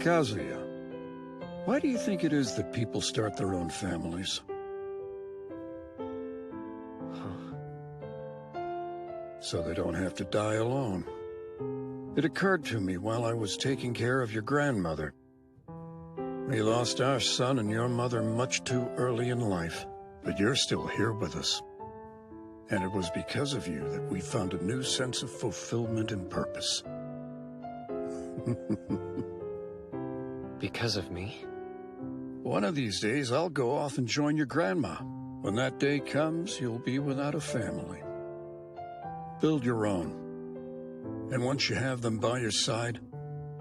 Kazuya, why do you think it is that people start their own families? So they don't have to die alone. It occurred to me while I was taking care of your grandmother. We lost our son and your mother much too early in life, but you're still here with us. And it was because of you that we found a new sense of fulfillment and purpose. Because of me? One of these days, I'll go off and join your grandma. When that day comes, you'll be without a family. Build your own. And once you have them by your side,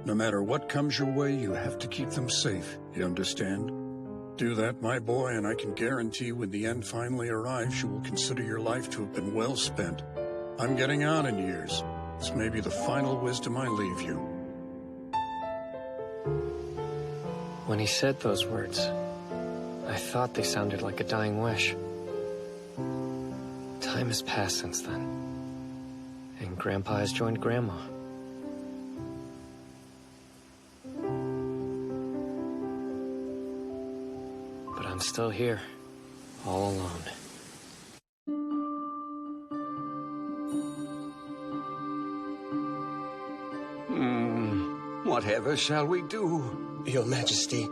no matter what comes your way, you have to keep them safe, you understand? Do that, my boy, and I can guarantee when the end finally arrives, you will consider your life to have been well spent. I'm getting on in years. This may be the final wisdom I leave you. When he said those words, I thought they sounded like a dying wish. Time has passed since then. And Grandpa has joined Grandma. But I'm still here, all alone. Whatever shall we do? Your Majesty,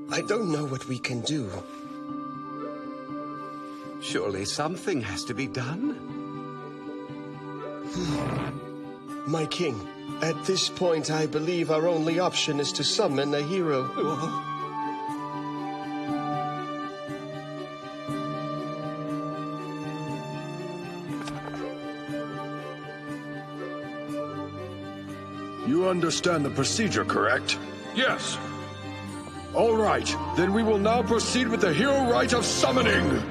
I don't know what we can do. Surely something has to be done. My king, at this point I believe our only option is to summon a hero. You understand the procedure, correct? Yes. All right, then we will now proceed with the hero rite of summoning.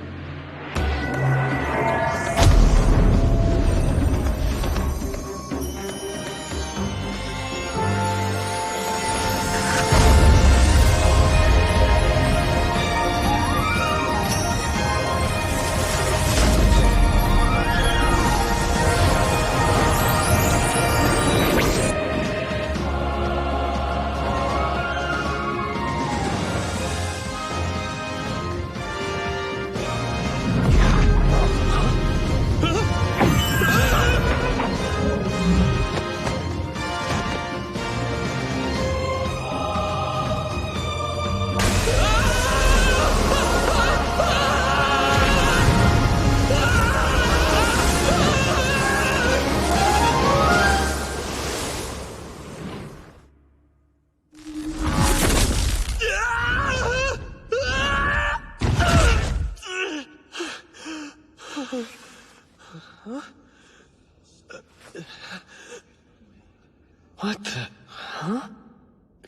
What the... Huh?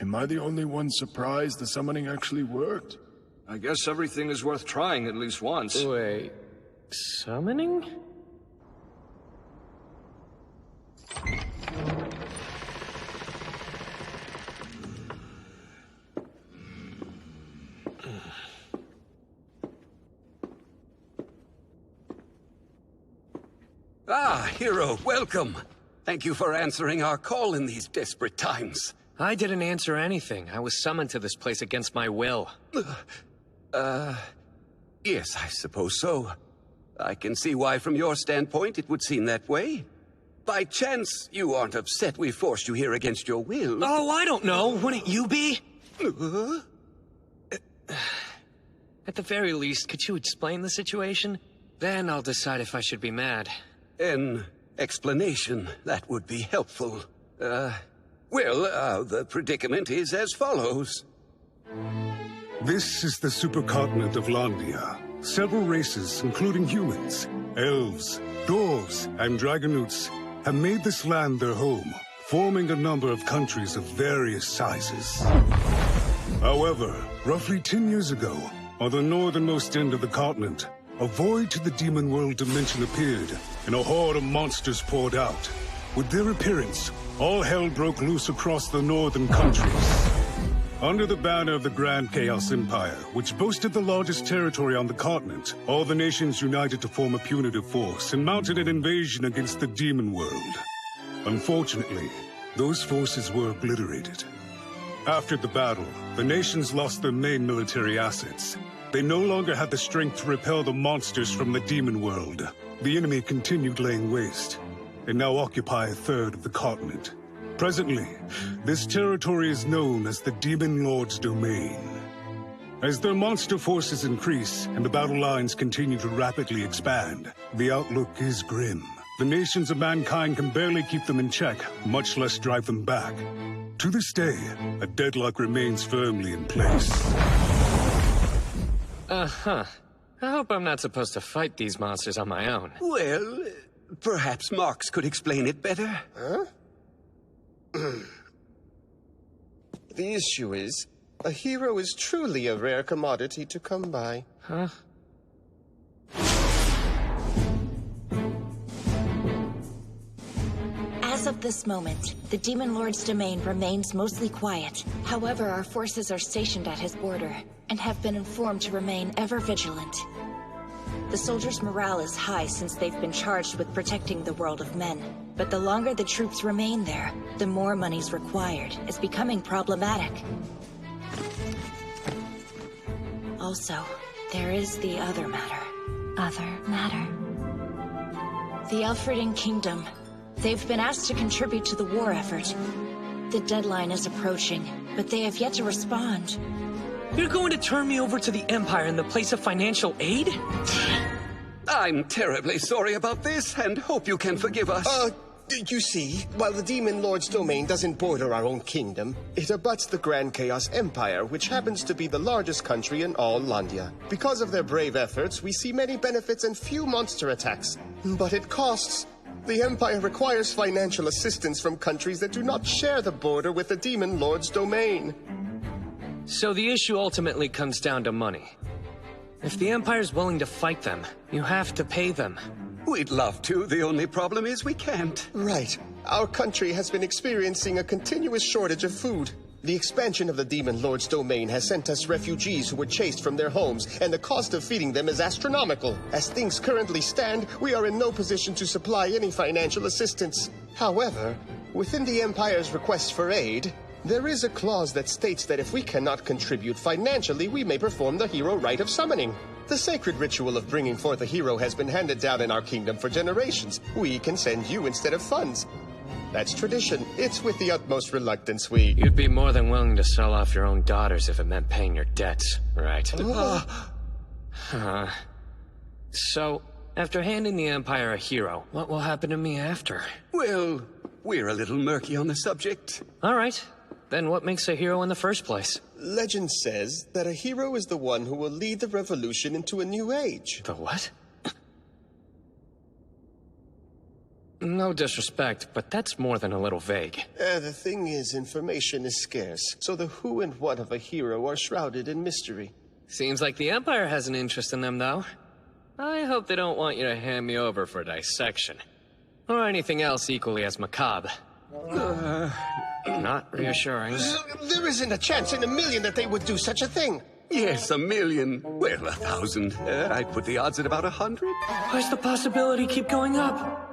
Am I the only one surprised the summoning actually worked? I guess everything is worth trying at least once. Wait... summoning? Ah, hero, welcome. Thank you for answering our call in these desperate times. I didn't answer anything. I was summoned to this place against my will. Yes, I suppose so. I can see why from your standpoint it would seem that way. By chance, you aren't upset we forced you here against your will? Oh, I don't know. Wouldn't you be? At the very least, could you explain the situation? Then I'll decide if I should be mad. An explanation, that would be helpful. Well, the predicament is as follows. This is the supercontinent of Landia. Several races, including humans, elves, dwarves, and dragonutes, have made this land their home, forming a number of countries of various sizes. However, roughly 10 years ago, on the northernmost end of the continent, a void to the demon world dimension appeared, and a horde of monsters poured out. With their appearance, all hell broke loose across the northern countries. Under the banner of the Grand Chaos Empire, which boasted the largest territory on the continent, all the nations united to form a punitive force and mounted an invasion against the demon world. Unfortunately, those forces were obliterated. After the battle, the nations lost their main military assets. They no longer had the strength to repel the monsters from the demon world. The enemy continued laying waste, and now occupy a third of the continent. Presently, this territory is known as the Demon Lord's Domain. As their monster forces increase and the battle lines continue to rapidly expand, the outlook is grim. The nations of mankind can barely keep them in check, much less drive them back. To this day, a deadlock remains firmly in place. Uh-huh. I hope I'm not supposed to fight these monsters on my own. Well, perhaps Marx could explain it better. Huh? The issue is, a hero is truly a rare commodity to come by. Huh? As of this moment, the Demon Lord's domain remains mostly quiet. However, our forces are stationed at his border, and have been informed to remain ever vigilant. The soldiers' morale is high since they've been charged with protecting the world of men. But the longer the troops remain there, the more money's required. It's becoming problematic. Also, there is the other matter. Other matter? The Alfredan Kingdom. They've been asked to contribute to the war effort. The deadline is approaching, but they have yet to respond. You're going to turn me over to the Empire in the place of financial aid? I'm terribly sorry about this, and hope you can forgive us. You see, while the Demon Lord's domain doesn't border our own kingdom, it abuts the Grand Chaos Empire, which happens to be the largest country in all Landia. Because of their brave efforts, we see many benefits and few monster attacks. But it costs. The Empire requires financial assistance from countries that do not share the border with the Demon Lord's domain. So the issue ultimately comes down to money. If the Empire's willing to fight them, you have to pay them. We'd love to. The only problem is we can't. Right. Our country has been experiencing a continuous shortage of food. The expansion of the Demon Lord's domain has sent us refugees who were chased from their homes, and the cost of feeding them is astronomical. As things currently stand, we are in no position to supply any financial assistance. However, within the Empire's request for aid, there is a clause that states that if we cannot contribute financially, we may perform the hero rite of summoning. The sacred ritual of bringing forth a hero has been handed down in our kingdom for generations. We can send you instead of funds. That's tradition. It's with the utmost reluctance we... You'd be more than willing to sell off your own daughters if it meant paying your debts, right? So, after handing the Empire a hero, what will happen to me after? Well, we're a little murky on the subject. All right. Then what makes a hero in the first place? Legend says that a hero is the one who will lead the revolution into a new age. The what? No disrespect, but that's more than a little vague. The thing is, information is scarce, so the who and what of a hero are shrouded in mystery. Seems like the Empire has an interest in them, though. I hope they don't want you to hand me over for dissection. Or anything else equally as macabre. Not reassuring. There isn't a chance in a million that they would do such a thing. Yes, 1,000,000. Well, 1,000. I'd put the odds at about 100. Why's the possibility keep going up?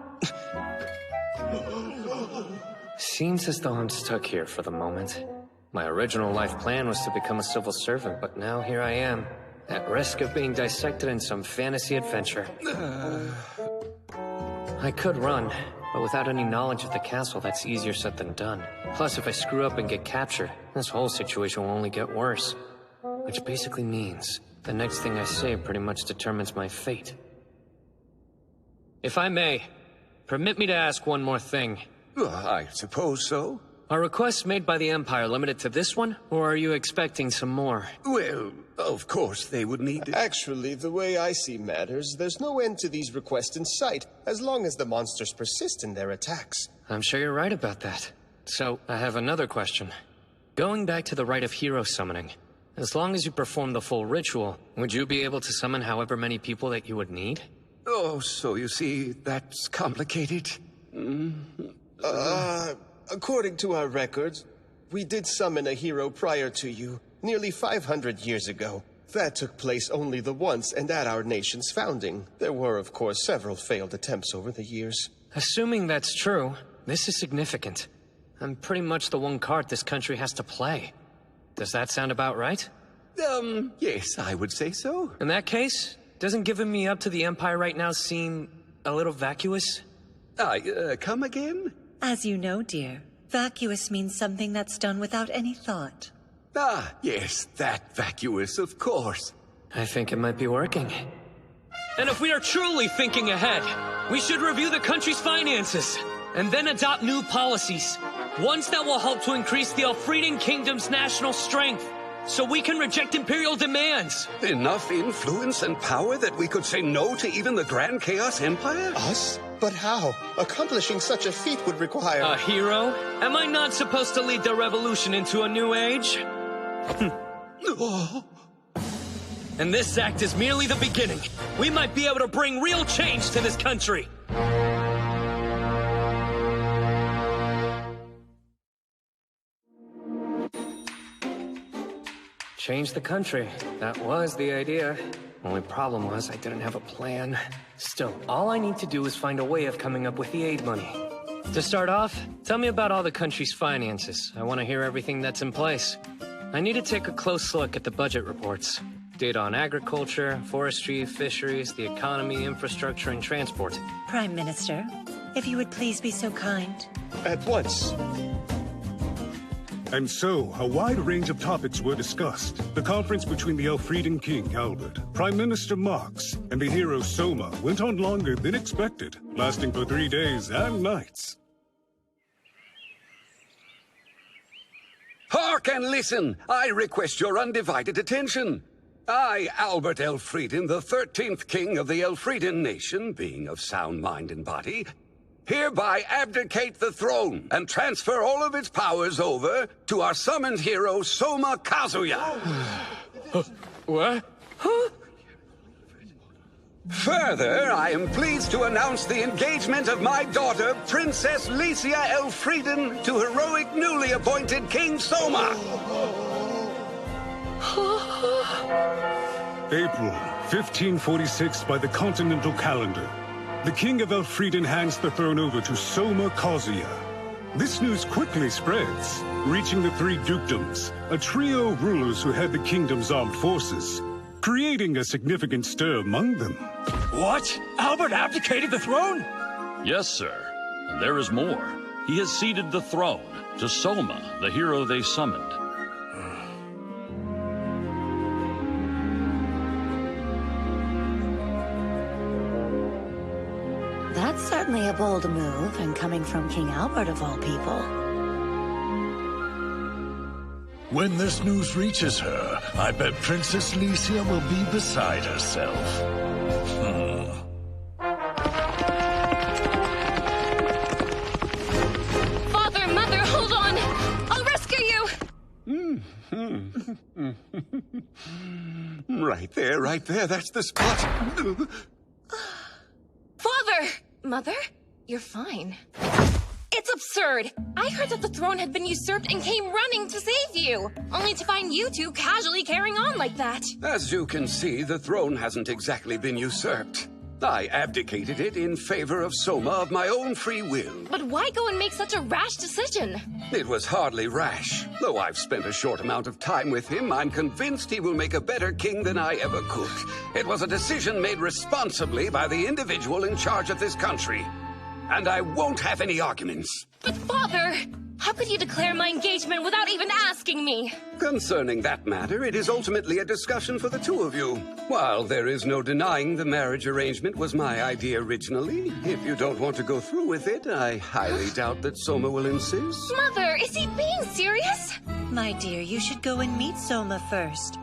Seems as though I'm stuck here for the moment. My original life plan was to become a civil servant, but now here I am, at risk of being dissected in some fantasy adventure. I could run, but without any knowledge of the castle, that's easier said than done. Plus, if I screw up and get captured, this whole situation will only get worse. Which basically means the next thing I say pretty much determines my fate. If I may, permit me to ask one more thing. I suppose so. Are requests made by the Empire limited to this one, or are you expecting some more? Well, of course they would need it. Actually, the way I see matters, there's no end to these requests in sight, as long as the monsters persist in their attacks. I'm sure you're right about that. So, I have another question. Going back to the rite of hero summoning, as long as you perform the full ritual, would you be able to summon however many people that you would need? Oh, so you see, that's complicated. According to our records, we did summon a hero prior to you, nearly 500 years ago. That took place only the once and at our nation's founding. There were, of course, several failed attempts over the years. Assuming that's true, this is significant. I'm pretty much the one card this country has to play. Does that sound about right? Yes, I would say so. In that case, doesn't giving me up to the Empire right now seem a little vacuous? Come again? As you know, dear, vacuous means something that's done without any thought. Ah, yes, that vacuous, of course. I think it might be working. And if we are truly thinking ahead, we should review the country's finances, and then adopt new policies. Ones that will help to increase the Elfrieden Kingdom's national strength, so we can reject Imperial demands. Enough influence and power that we could say no to even the Grand Chaos Empire? Us? But how? Accomplishing such a feat would require... A hero? Am I not supposed to lead the revolution into a new age? And this act is merely the beginning. We might be able to bring real change to this country. Change the country. That was the idea. Only problem was I didn't have a plan. Still, all I need to do is find a way of coming up with the aid money. To start off, tell me about all the country's finances. I want to hear everything that's in place. I need to take a close look at the budget reports. Data on agriculture, forestry, fisheries, the economy, infrastructure, and transport. Prime Minister, if you would please be so kind. At once. And so, a wide range of topics were discussed. The conference between the Elfrieden King, Albert, Prime Minister Marx, and the hero Soma went on longer than expected, lasting for 3 days and nights. Hark and listen! I request your undivided attention. I, Albert Elfrieden, the 13th king of the Elfrieden nation, being of sound mind and body, hereby abdicate the throne and transfer all of its powers over to our summoned hero, Soma Kazuya. What? Huh? Further, I am pleased to announce the engagement of my daughter, Princess Lycia Elfrieden, to heroic newly appointed King Soma. April 1546 by the continental calendar. The King of Elfrieden hands the throne over to Soma Kazuya. This news quickly spreads, reaching the 3 dukedoms, a trio of rulers who head the kingdom's armed forces, creating a significant stir among them. What? Albert abdicated the throne? Yes, sir. And there is more. He has ceded the throne to Soma, the hero they summoned. That's certainly a bold move, and coming from King Albert of all people. When this news reaches her, I bet Princess Lycia will be beside herself. Father, Mother, hold on! I'll rescue you! Right there, that's the spot. Father! Mother? You're fine. It's absurd! I heard that the throne had been usurped and came running to save you, only to find you two casually carrying on like that. As you can see, the throne hasn't exactly been usurped. I abdicated it in favor of Soma of my own free will. But why go and make such a rash decision? It was hardly rash. Though I've spent a short amount of time with him, I'm convinced he will make a better king than I ever could. It was a decision made responsibly by the individual in charge of this country. And I won't have any arguments. But Father, how could you declare my engagement without even asking me? Concerning that matter, it is ultimately a discussion for the two of you. While there is no denying the marriage arrangement was my idea originally, if you don't want to go through with it, I highly doubt that Soma will insist. Mother, is he being serious? My dear, you should go and meet Soma first.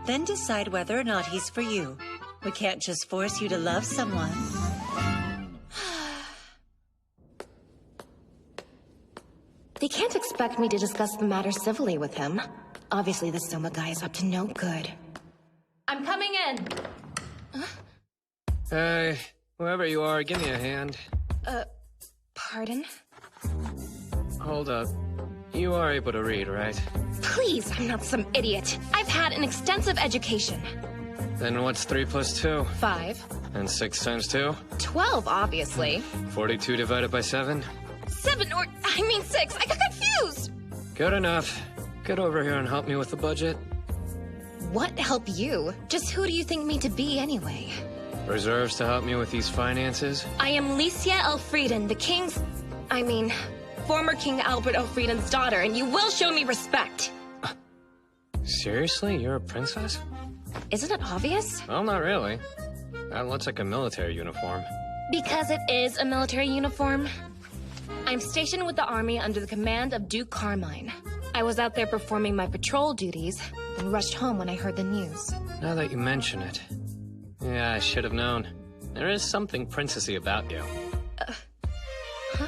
Then decide whether or not he's for you. We can't just force you to love someone. They can't expect me to discuss the matter civilly with him. Obviously, the Soma guy is up to no good. I'm coming in! Hey, whoever you are, give me a hand. Pardon? Hold up. You are able to read, right? Please, I'm not some idiot. I've had an extensive education. Then what's 3 plus 2? 5. And 6 times 2? 12, obviously. 42 divided by 7? 7, or I mean 6. I got confused! Good enough. get over here and help me with the budget. What help you? Just who do you think me to be anyway? Reserves to help me with these finances? I am Licia Elfrieden, the king's... former King Albert Elfrieden's daughter, and you will show me respect. Seriously? You're a princess? Isn't it obvious? Well, not really. That looks like a military uniform. Because it is a military uniform. I'm stationed with the army under the command of Duke Carmine. I was out there performing my patrol duties, and rushed home when I heard the news. Now that you mention it. Yeah, I should have known. There is something princessy about you. Huh?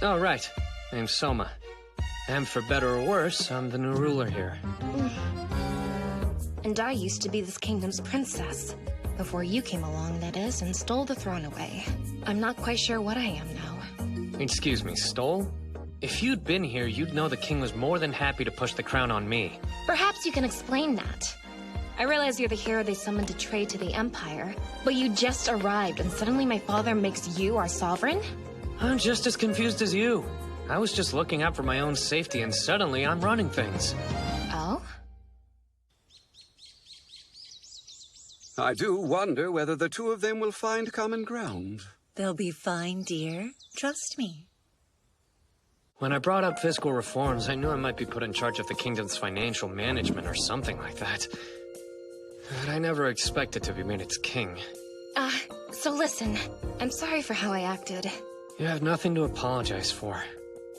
Oh, right. Name's Soma. And for better or worse, I'm the new ruler here. And I used to be this kingdom's princess. Before you came along, that is, and stole the throne away. I'm not quite sure what I am now. Excuse me, stole? If you'd been here, you'd know the king was more than happy to push the crown on me. Perhaps you can explain that. I realize you're the hero they summoned to trade to the Empire, but you just arrived and suddenly my father makes you our sovereign? I'm just as confused as you. I was just looking out for my own safety and suddenly I'm running things. Oh? I do wonder whether the two of them will find common ground. They'll be fine, dear. Trust me. When I brought up fiscal reforms, I knew I might be put in charge of the kingdom's financial management or something like that. But I never expected to be made its king. So listen, I'm sorry for how I acted. You have nothing to apologize for.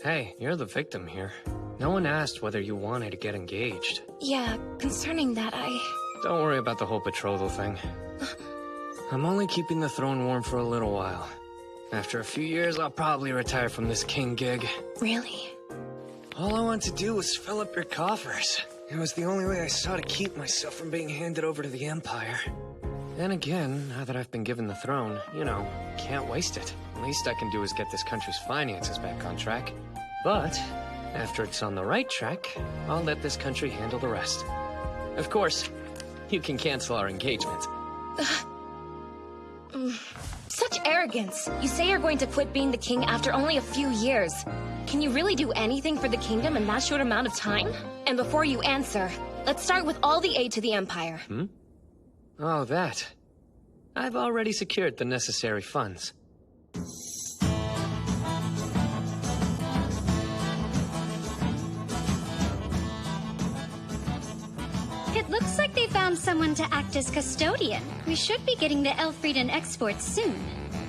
Hey, you're the victim here. No one asked whether you wanted to get engaged. Yeah, concerning that, Don't worry about the whole betrothal thing. I'm only keeping the throne warm for a little while. After a few years, I'll probably retire from this king gig. Really? All I want to do was fill up your coffers. It was the only way I saw to keep myself from being handed over to the Empire. Then again, now that I've been given the throne, you know, can't waste it. Least I can do is get this country's finances back on track. But, after it's on the right track, I'll let this country handle the rest. Of course, you can cancel our engagement. Such arrogance! You say you're going to quit being the king after only a few years. Can you really do anything for the kingdom in that short amount of time? And before you answer, let's start with all the aid to the Empire. Oh, that. I've already secured the necessary funds. It looks like they found someone to act as custodian. We should be getting the Elfrieden exports soon.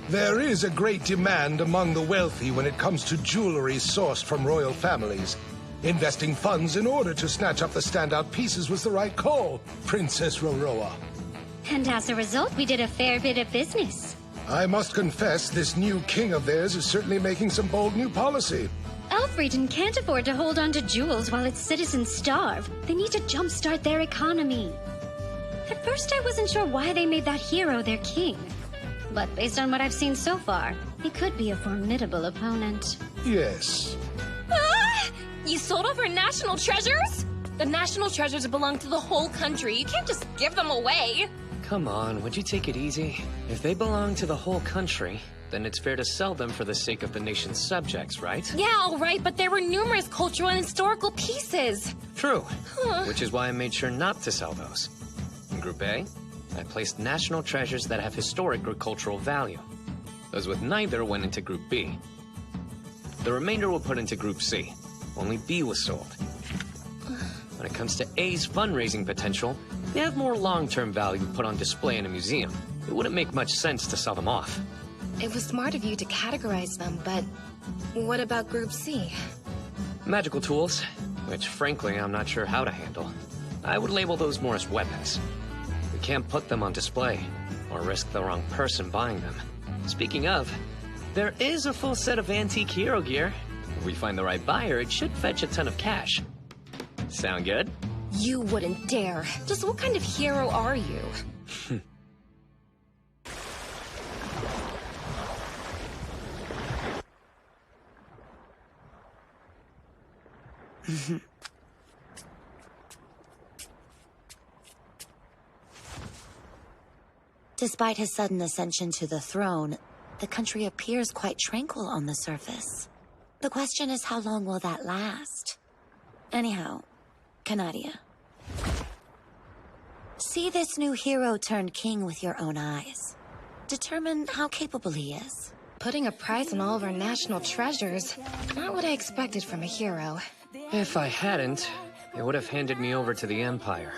There is a great demand among the wealthy when it comes to jewelry sourced from royal families. Investing funds in order to snatch up the standout pieces was the right call, Princess Roroa. And as a result, we did a fair bit of business. I must confess, this new king of theirs is certainly making some bold new policy. Elfrieden can't afford to hold on to jewels while its citizens starve. They need to jumpstart their economy. At first, I wasn't sure why they made that hero their king. But based on what I've seen so far, he could be a formidable opponent. Yes. Ah! You sold off our national treasures? The national treasures belong to the whole country. You can't just give them away. Come on, would you take it easy? If they belong to the whole country, then it's fair to sell them for the sake of the nation's subjects, right? Yeah, all right, but there were numerous cultural and historical pieces. True, which is why I made sure not to sell those. In Group A, I placed national treasures that have historic or cultural value. Those with neither went into Group B. The remainder were put into Group C. Only B was sold. When it comes to A's fundraising potential, they have more long-term value put on display in a museum. It wouldn't make much sense to sell them off. It was smart of you to categorize them, but what about Group C? Magical tools, which frankly I'm not sure how to handle. I would label those more as weapons. We can't put them on display, or risk the wrong person buying them. Speaking of, there is a full set of antique hero gear. If we find the right buyer, it should fetch a ton of cash. Sound good? You wouldn't dare. Just what kind of hero are you? Despite his sudden ascension to the throne, the country appears quite tranquil on the surface. The question is, how long will that last? Anyhow, Canadia. See this new hero turned king with your own eyes. Determine how capable he is. Putting a price on all of our national treasures. Not what I expected from a hero. If I hadn't, they would have handed me over to the Empire.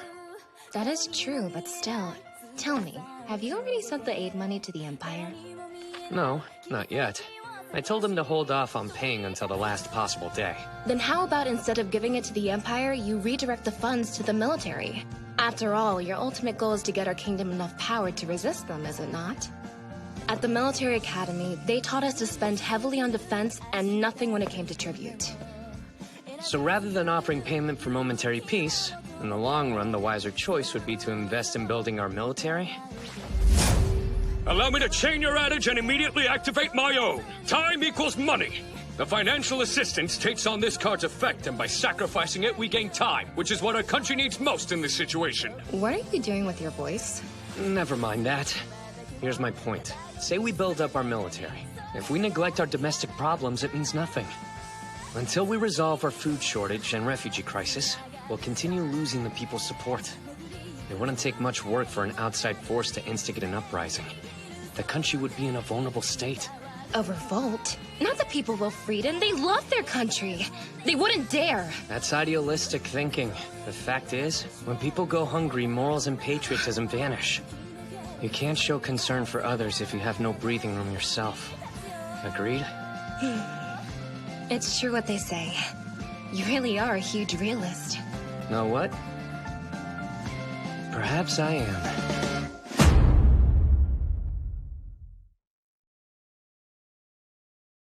That is true, but still. Tell me, have you already sent the aid money to the Empire? No, not yet. I told them to hold off on paying until the last possible day. Then how about instead of giving it to the Empire, you redirect the funds to the military? After all, your ultimate goal is to get our kingdom enough power to resist them, is it not? At the military academy, they taught us to spend heavily on defense and nothing when it came to tribute. So rather than offering payment for momentary peace, in the long run, the wiser choice would be to invest in building our military? Allow me to chain your adage and immediately activate my own. Time equals money. The financial assistance takes on this card's effect, and by sacrificing it, we gain time, which is what our country needs most in this situation. What are you doing with your voice? Never mind that. Here's my point. Say we build up our military. If we neglect our domestic problems, it means nothing. Until we resolve our food shortage and refugee crisis, we'll continue losing the people's support. It wouldn't take much work for an outside force to instigate an uprising. The country would be in a vulnerable state. A revolt? Not the people of Elfrieden. They love their country. They wouldn't dare. That's idealistic thinking. The fact is, when people go hungry, morals and patriotism vanish. You can't show concern for others if you have no breathing room yourself. Agreed? It's true what they say. You really are a huge realist. Know what? Perhaps I am.